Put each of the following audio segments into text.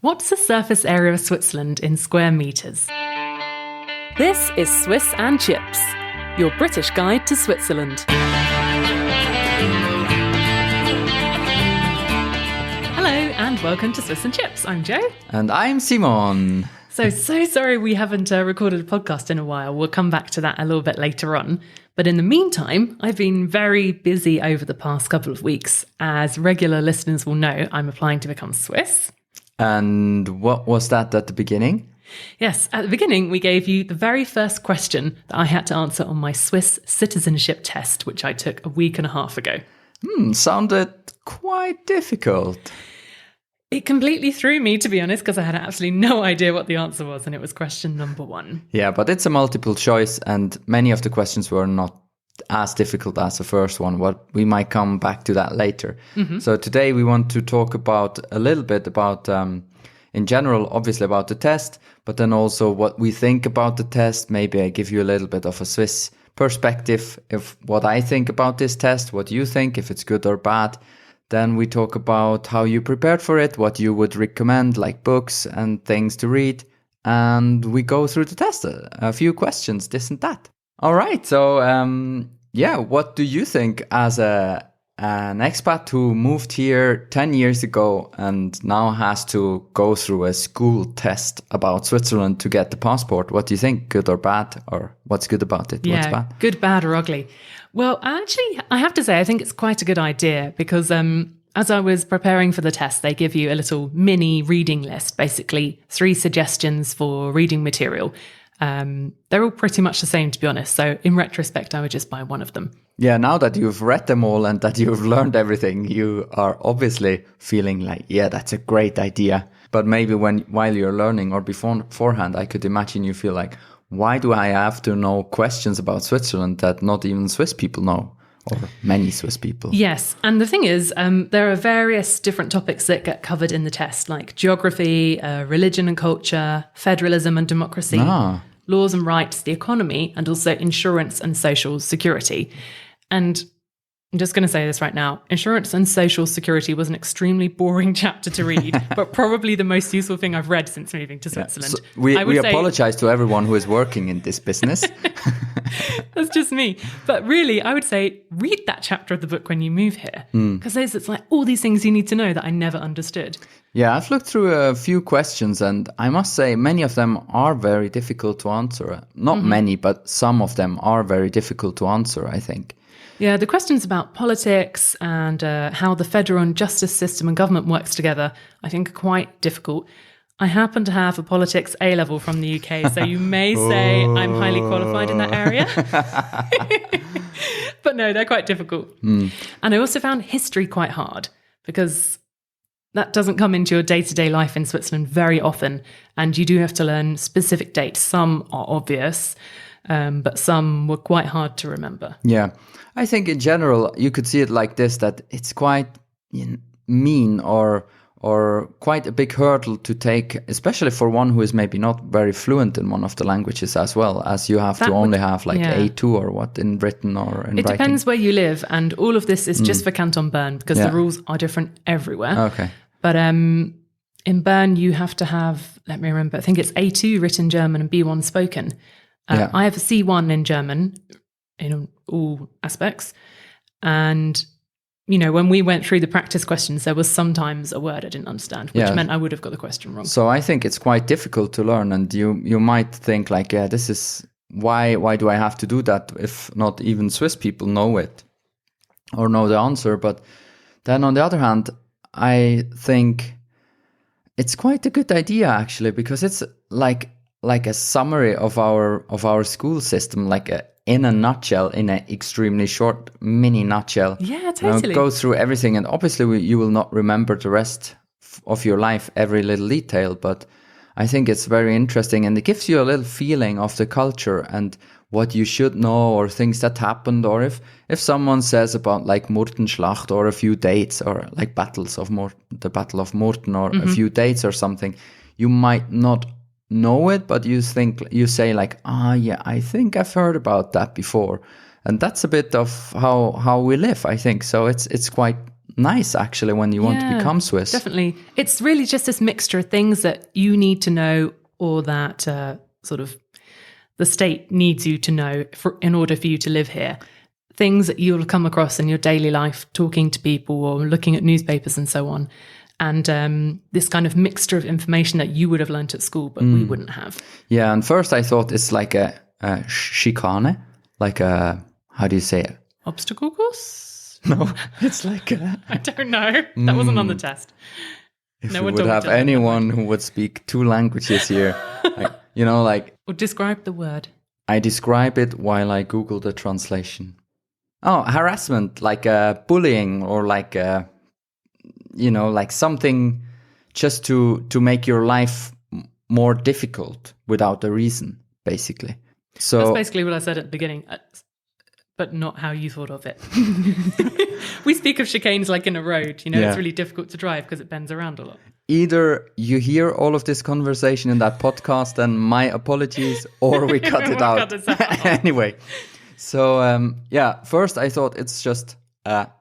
What's the surface area of Switzerland in square metres? This is Swiss and Chips, your British guide to Switzerland. Hello and welcome to Swiss and Chips. I'm Jo. And I'm Simon. So sorry we haven't recorded a podcast in a while. We'll come back to that a little bit later on. But in the meantime, I've been very busy over the past couple of weeks. As regular listeners will know, I'm applying to become Swiss. And what was that at the beginning? Yes, at the beginning, we gave you the very first question that I had to answer on my Swiss citizenship test, which I took a week and a half ago. Sounded quite difficult. It completely threw me, to be honest, because I had absolutely no idea what the answer was, and it was question number 1. Yeah, but it's a multiple choice, and many of the questions were not as difficult as the first one. What we might come back to that later. So today we want to talk about a little bit about, in general, obviously about the test, but then also what we think about the test. Maybe I give you a little bit of a Swiss perspective of what I think about this test, what you think, if it's good or bad. Then we talk about how you prepared for it, what you would recommend, like books and things to read. And we go through the test, a few questions, this and that. All right. So, what do you think as an expat who moved here 10 years ago and now has to go through a school test about Switzerland to get the passport? What do you think? Good or bad? Or what's good about it? What's bad? Good, bad or ugly? Well, actually, I have to say, I think it's quite a good idea because as I was preparing for the test, they give you a little mini reading list, basically 3 suggestions for reading material. They're all pretty much the same, to be honest. So in retrospect, I would just buy one of them. Yeah, now that you've read them all and that you've learned everything, you are obviously feeling like, yeah, that's a great idea. But maybe while you're learning or beforehand, I could imagine you feel like, why do I have to know questions about Switzerland that not even Swiss people know? Or many Swiss people. Yes. And the thing is, there are various different topics that get covered in the test, like geography, religion and culture, federalism and democracy, laws and rights, the economy, and also insurance and social security. And I'm just going to say this right now. Insurance and social security was an extremely boring chapter to read, but probably the most useful thing I've read since moving to Switzerland. So we apologize to everyone who is working in this business. That's just me. But really, I would say read that chapter of the book when you move here, because it's like all these things you need to know that I never understood. Yeah, I've looked through a few questions and I must say many of them are very difficult to answer. Not many, but some of them are very difficult to answer, I think. Yeah, the questions about politics and how the federal and justice system and government works together, I think are quite difficult. I happen to have a politics A-level from the UK, so you may say I'm highly qualified in that area. But no, they're quite difficult. And I also found history quite hard because that doesn't come into your day-to-day life in Switzerland very often. And you do have to learn specific dates. Some are obvious, but some were quite hard to remember. Yeah, I think in general, you could see it like this, that it's quite mean or quite a big hurdle to take, especially for one who is maybe not very fluent in one of the languages as well, as you have to only have like A2 or what in Britain or in writing. It depends where you live, and all of this is just for Canton Bern because the rules are different everywhere. Okay. But in Bern, you have to have, let me remember, I think it's A2 written German and B1 spoken. I have a C1 in German in all aspects. And, you know, when we went through the practice questions, there was sometimes a word I didn't understand, which meant I would have got the question wrong. So I think it's quite difficult to learn. And you might think like, yeah, this is why do I have to do that if not even Swiss people know it or know the answer? But then on the other hand, I think it's quite a good idea actually, because it's like a summary of our school system, like in a nutshell, in an extremely short mini nutshell. Yeah, totally. Go through everything, and obviously you will not remember the rest of your life, every little detail, but I think it's very interesting, and it gives you a little feeling of the culture and what you should know, or things that happened, or if someone says about like Murtenschlacht or a few dates, or like the Battle of Murten, or a few dates or something, you might not know it, but you say like, yeah, I think I've heard about that before. And that's a bit of how we live, I think. So it's quite nice, actually, when you want to become Swiss. Definitely. It's really just this mixture of things that you need to know, or that sort of the state needs you to know in order for you to live here. Things that you'll come across in your daily life, talking to people or looking at newspapers and so on. And this kind of mixture of information that you would have learnt at school, but we wouldn't have. Yeah, and first I thought it's like a chicane, like a, how do you say it? Obstacle course? No, it's like a... I don't know. That wasn't on the test. If we would have anyone who would speak 2 languages here, like... Or describe the word. I describe it while I Google the translation. Oh, harassment, like bullying, or like, like something just to make your life more difficult without a reason, basically. So that's basically what I said at the beginning, but not how you thought of it. We speak of chicanes like in a road, it's really difficult to drive because it bends around a lot. Either you hear all of this conversation in that podcast, and my apologies, or we cut it out. Anyway. So, first I thought it's just, that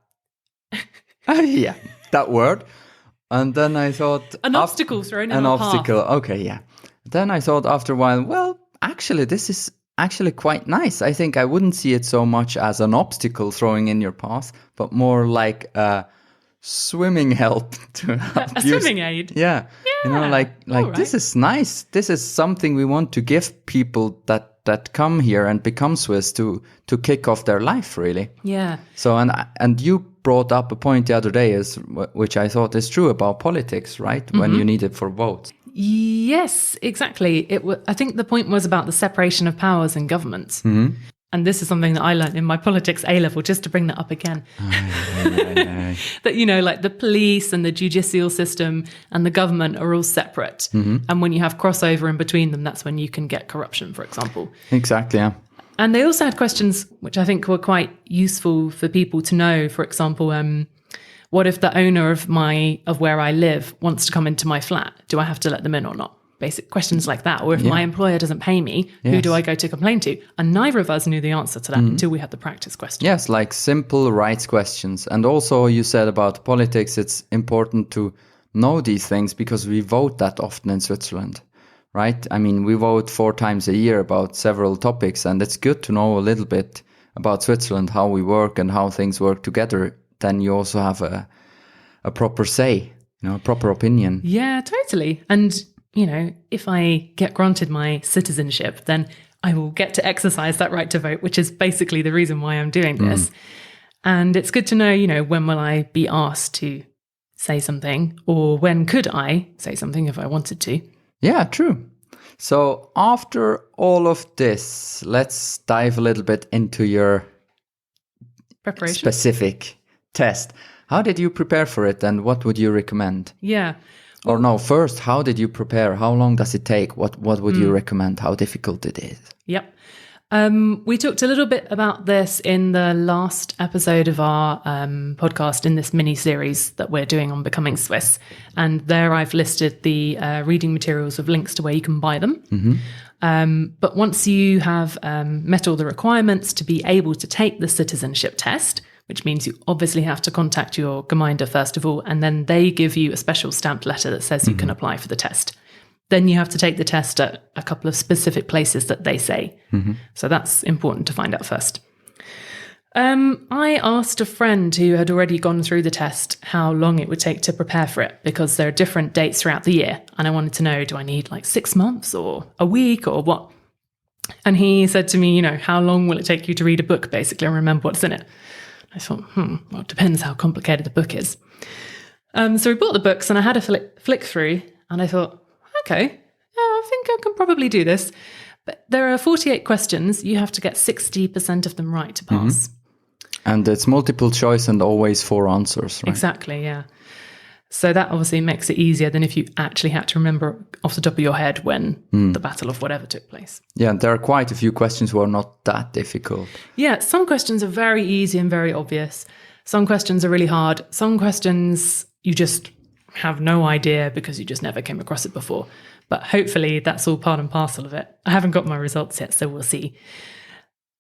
word. And then I thought... An obstacle thrown in an our obstacle, path. Okay, yeah. Then I thought after a while, well, actually, this is actually quite nice. I think I wouldn't see it so much as an obstacle throwing in your path, but more like a swimming help to help a swimming aid? Yeah. Like right. This is nice. This is something we want to give people that come here and become Swiss to kick off their life, really. Yeah. So, and you brought up a point the other day, which I thought is true about politics, right? Mm-hmm. When you need it for votes. Yes, exactly. I think the point was about the separation of powers in governments. Mm-hmm. And this is something that I learned in my politics A-level, just to bring that up again. That, like the police and the judicial system and the government are all separate. Mm-hmm. And when you have crossover in between them, that's when you can get corruption, for example. Exactly, yeah. And they also had questions which I think were quite useful for people to know. For example, what if the owner of where I live wants to come into my flat? Do I have to let them in or not? Basic questions like that. Or if my employer doesn't pay me, who do I go to complain to? And neither of us knew the answer to that until we had the practice question. Yes, like simple rights questions. And also you said about politics, it's important to know these things because we vote that often in Switzerland, right? I mean, we vote 4 times a year about several topics, and it's good to know a little bit about Switzerland, how we work and how things work together. Then you also have a proper say, a proper opinion. Yeah, totally. And if I get granted my citizenship, then I will get to exercise that right to vote, which is basically the reason why I'm doing this. And it's good to know, when will I be asked to say something, or when could I say something if I wanted to? Yeah, true. So after all of this, let's dive a little bit into your preparation specific test. How did you prepare for it, and what would you recommend? Yeah. Or no, first, how did you prepare? How long does it take? What would you recommend? How difficult it is? Yep. We talked a little bit about this in the last episode of our podcast in this mini-series that we're doing on Becoming Swiss. And there I've listed the reading materials with links to where you can buy them. Mm-hmm. But once you have met all the requirements to be able to take the citizenship test, which means you obviously have to contact your Gemeinde first of all, and then they give you a special stamped letter that says you can apply for the test. Then you have to take the test at a couple of specific places that they say. Mm-hmm. So that's important to find out first. I asked a friend who had already gone through the test how long it would take to prepare for it, because there are different dates throughout the year. And I wanted to know, do I need like 6 months or a week or what? And he said to me, how long will it take you to read a book, basically, and remember what's in it? I thought, well, it depends how complicated the book is. So we bought the books and I had a flick through and I thought, okay, I think I can probably do this. But there are 48 questions. You have to get 60% of them right to pass. Mm-hmm. And it's multiple choice and always 4 answers, right? Exactly, yeah. So that obviously makes it easier than if you actually had to remember off the top of your head when the Battle of whatever took place. Yeah, there are quite a few questions who are not that difficult. Yeah, some questions are very easy and very obvious. Some questions are really hard. Some questions you just have no idea because you just never came across it before. But hopefully that's all part and parcel of it. I haven't got my results yet, so we'll see.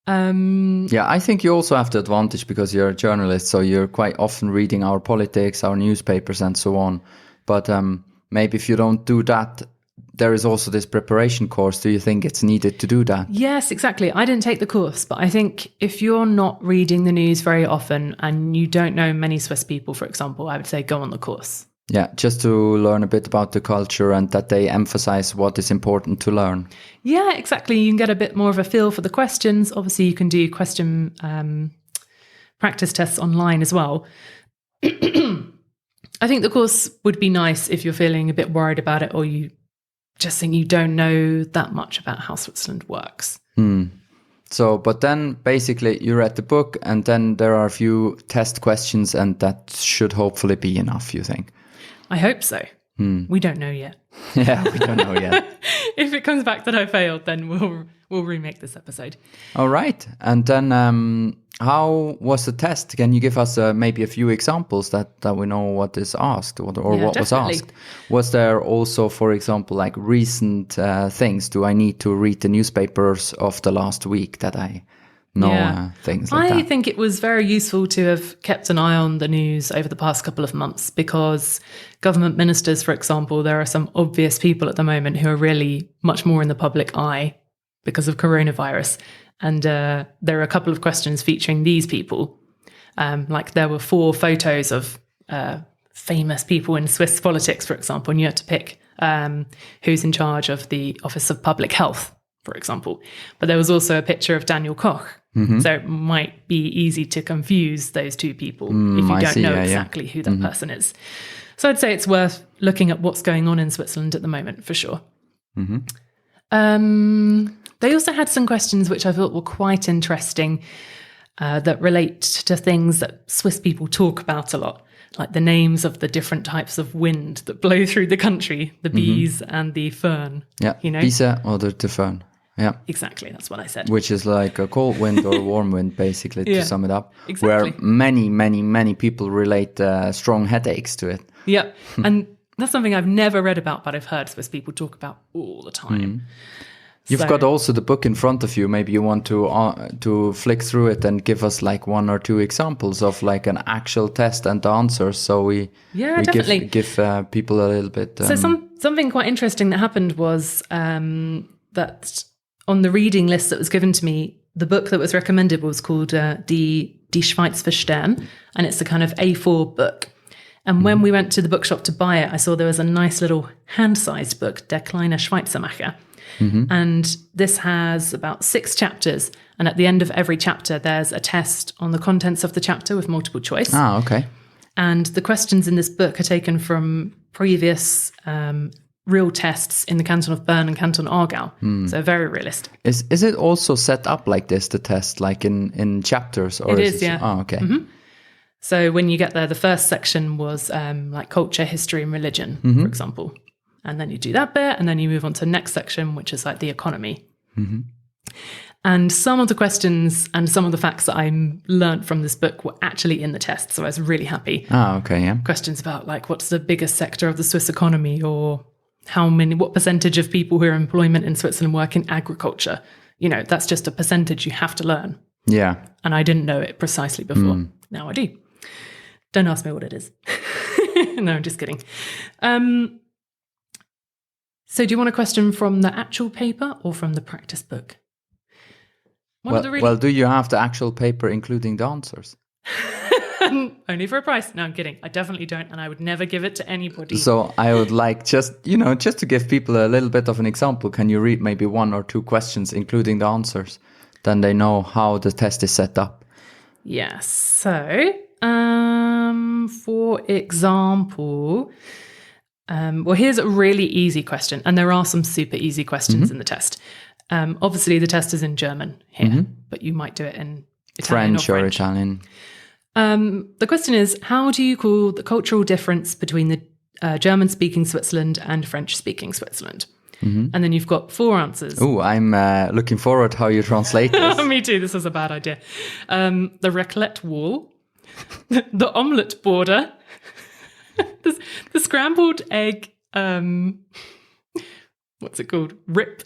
Yeah, I think you also have the advantage because you're a journalist, so you're quite often reading our politics, our newspapers, and so on. But maybe if you don't do that, there is also this preparation course. Do you think it's needed to do that? Yes, exactly. I didn't take the course, but I think if you're not reading the news very often and you don't know many Swiss people, for example, I would say go on the course. Yeah, just to learn a bit about the culture and that they emphasize what is important to learn. Yeah, exactly. You can get a bit more of a feel for the questions. Obviously, you can do question practice tests online as well. I think the course would be nice if you're feeling a bit worried about it or you just think you don't know that much about how Switzerland works. So, but then basically you read the book and then there are a few test questions and that should hopefully be enough, you think? I hope so. We don't know yet. Yeah, we don't know yet. If it comes back that I failed, then we'll remake this episode. All right. And then how was the test? Can you give us maybe a few examples that we know what is asked or what definitely. was asked? Was there also, for example, like recent things? Do I need to read the newspapers of the last week that I know things like that? I think it was very useful to have kept an eye on the news over the past couple of months because government ministers, for example, there are some obvious people at the moment who are really much more in the public eye because of coronavirus. And there are a couple of questions featuring these people. Like there were 4 photos of famous people in Swiss politics, for example, and you had to pick who's in charge of the Office of Public Health, for example. But there was also a picture of Daniel Koch. So it might be easy to confuse those 2 people if you don't know exactly who that person is. So I'd say it's worth looking at what's going on in Switzerland at the moment, for sure. They also had some questions which I thought were quite interesting that relate to things that Swiss people talk about a lot, like the names of the different types of wind that blow through the country, the bees and the föhn. Yeah, you know? Bisa or the föhn. Yeah, exactly. That's what I said. Which is like a cold wind or a warm wind, basically, to sum it up. Exactly. Where many people relate strong headaches to it. Yeah, and that's something I've never read about, but I've heard Swiss people talk about all the time. You've got also the book in front of you. Maybe you want to flick through it and give us like 1 or 2 examples of like an actual test and the answers. So we definitely give people a little bit. So something quite interesting that happened was that on the reading list that was given to me, the book that was recommended was called Die Schweiz verstehen, and it's a kind of A4 book. And when we went to the bookshop to buy it, I saw there was a nice little hand-sized book, Der kleine Schweizermacher. And this has about 6 chapters. And at the end of every chapter, there's a test on the contents of the chapter with multiple choice. Ah, okay. And the questions in this book are taken from previous real tests in the canton of Bern and canton Aargau. So very realistic. Is it also set up like this, the test, like in chapters? Or it is, yeah. Oh, okay. So when you get there, the first section was like culture, history and religion, for example. And then you do that bit, and then you move on to the next section, which is like the economy. And some of the questions and some of the facts that I learned from this book were actually in the test. So I was really happy. Ah, okay, yeah. Questions about like, what's the biggest sector of the Swiss economy, or what percentage of people who are in employment in Switzerland work in agriculture? You know, that's just a percentage you have to learn. Yeah. And I didn't know it precisely before. Now I do. Don't ask me what it is. No, I'm just kidding. So do you want a question from the actual paper or from the practice book? Well, do you have the actual paper including the answers? Only for a price. No, I'm kidding. I definitely don't, and I would never give it to anybody. So I would like just to give people a little bit of an example. Can you read maybe 1 or 2 questions including the answers? Then they know how the test is set up. Yes. So, for example, well, here's a really easy question, and there are some super easy questions in the test. Obviously, the test is in German here, but you might do it in Italian French or Italian. The question is, how do you call the cultural difference between the German-speaking Switzerland and French-speaking Switzerland? And then you've got 4 answers. Oh, I'm looking forward how you translate this. Me too. This is a bad idea. The raclette wall, the omelette border, the scrambled egg, what's it called? Rip,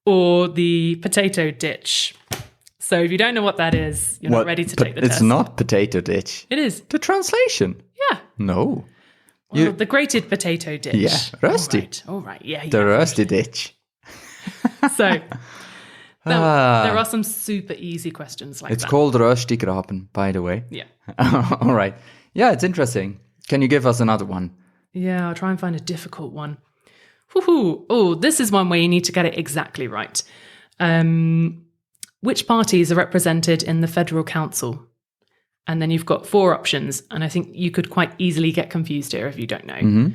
or the potato ditch. So if you don't know what that is, you're not ready to take the test. It's not potato ditch. It is. The translation. Yeah. No. Well, the grated potato ditch. Yeah, rusty. All right. Yeah. The rusty ditch. So there are some super easy questions like that. It's called Röstigraben, by the way. Yeah. All right. Yeah, it's interesting. Can you give us another one? Yeah, I'll try and find a difficult one. Woohoo. Oh, this is one where you need to get it exactly right. Which parties are represented in the Federal Council? And then you've got 4 options, and I think you could quite easily get confused here if you don't know. Mm-hmm.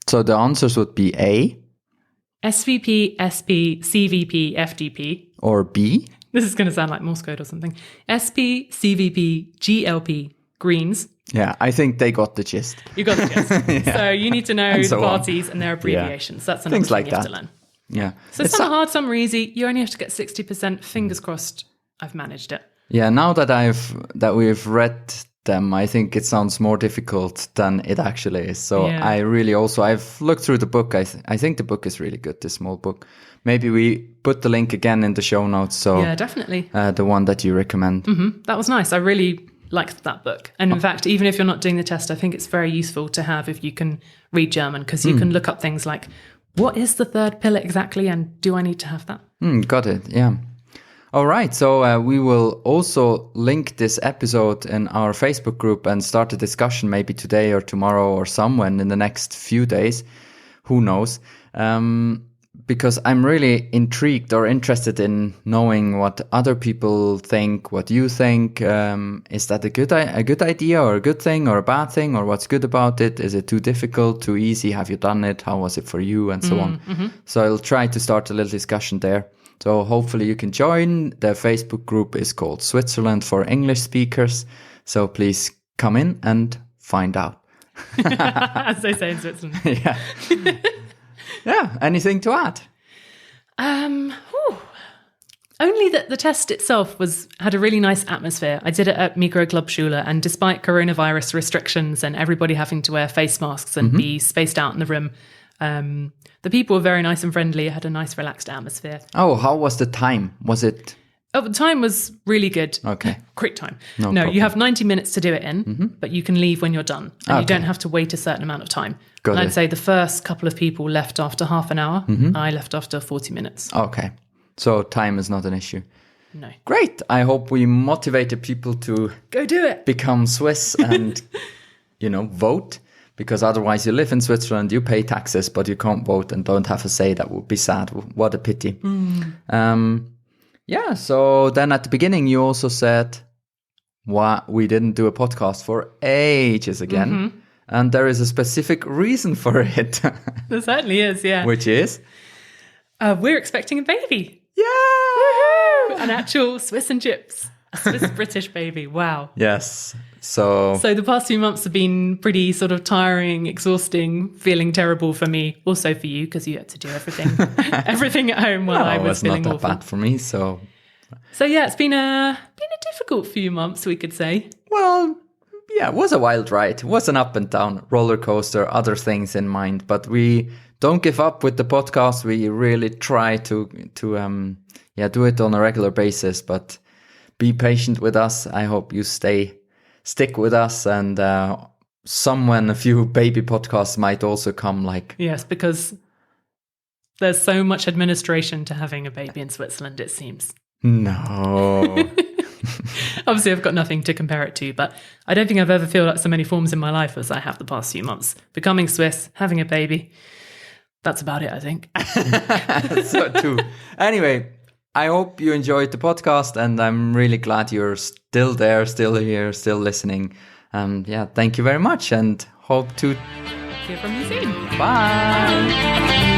So the answers would be A. SVP, SP, CVP, FDP. Or B. This is going to sound like Morse code or something. SP, CVP, GLP, Greens. Yeah, I think they got the gist. You got the gist. Yeah. So you need to know so the parties and their abbreviations. Yeah. That's another things thing like you have that. to learn. Yeah. So some are hard, some are easy. You only have to get 60%. Fingers crossed I've managed it. Yeah, now that we've read them, I think it sounds more difficult than it actually is. So Yeah. I've looked through the book. I think the book is really good, this small book. Maybe we put the link again in the show notes. So Yeah, definitely. The one that you recommend. Mm-hmm. That was nice. I really liked that book. And in fact, even if you're not doing the test, I think it's very useful to have if you can read German, because you can look up things like, what is the third pillar exactly? And do I need to have that? Got it. Yeah. All right. So we will also link this episode in our Facebook group and start a discussion maybe today or tomorrow or somewhere in the next few days. Who knows? Because I'm really intrigued or interested in knowing what other people think, what you think. Is that a good idea or a good thing or a bad thing, or what's good about it? Is it too difficult, too easy? Have you done it? How was it for you? And so on. Mm-hmm. So I'll try to start a little discussion there. So hopefully you can join. The Facebook group is called Switzerland for English Speakers. So please come in and find out. As they say in Switzerland. Yeah. Yeah. Anything to add? Only that the test itself had a really nice atmosphere. I did it at Mikroklubbschule, and despite coronavirus restrictions and everybody having to wear face masks and be spaced out in the room, the people were very nice and friendly. It had a nice, relaxed atmosphere. Oh, how was the time? Was it? Oh, the time was really good. Okay. Great time. No No, problem. you have 90 minutes to do it in, but you can leave when you're done. And you don't have to wait a certain amount of time. Got and it. I'd say the first couple of people left after half an hour. I left after 40 minutes. Okay. So time is not an issue. No. Great. I hope we motivated people to Go do it. become Swiss and, vote. Because otherwise you live in Switzerland, you pay taxes, but you can't vote and don't have a say. That would be sad. What a pity. Yeah, so then at the beginning you also said we didn't do a podcast for ages again. And there is a specific reason for it. There certainly is, yeah. Which is? We're expecting a baby. Yeah! Woohoo! An actual Swiss and chips. A Swiss-British baby. Wow. Yes. So the past few months have been pretty sort of tiring, exhausting, feeling terrible for me. Also for you, because you had to do everything at home while I was feeling not that awful. bad for me, so Yeah, it's been a difficult few months, we could say. Well, yeah, it was a wild ride. It was an up and down roller coaster, other things in mind, but we don't give up with the podcast. We really try to do it on a regular basis, but be patient with us. I hope you stick with us, and a few baby podcasts might also come. Yes, because there's so much administration to having a baby in Switzerland, it seems. No. Obviously, I've got nothing to compare it to, but I don't think I've ever filled out so many forms in my life as I have the past few months. Becoming Swiss, having a baby, that's about it, I think. So too. Anyway, I hope you enjoyed the podcast, and I'm really glad you're still there, still here, still listening. Thank you very much, and hope to Hear from you soon. Bye.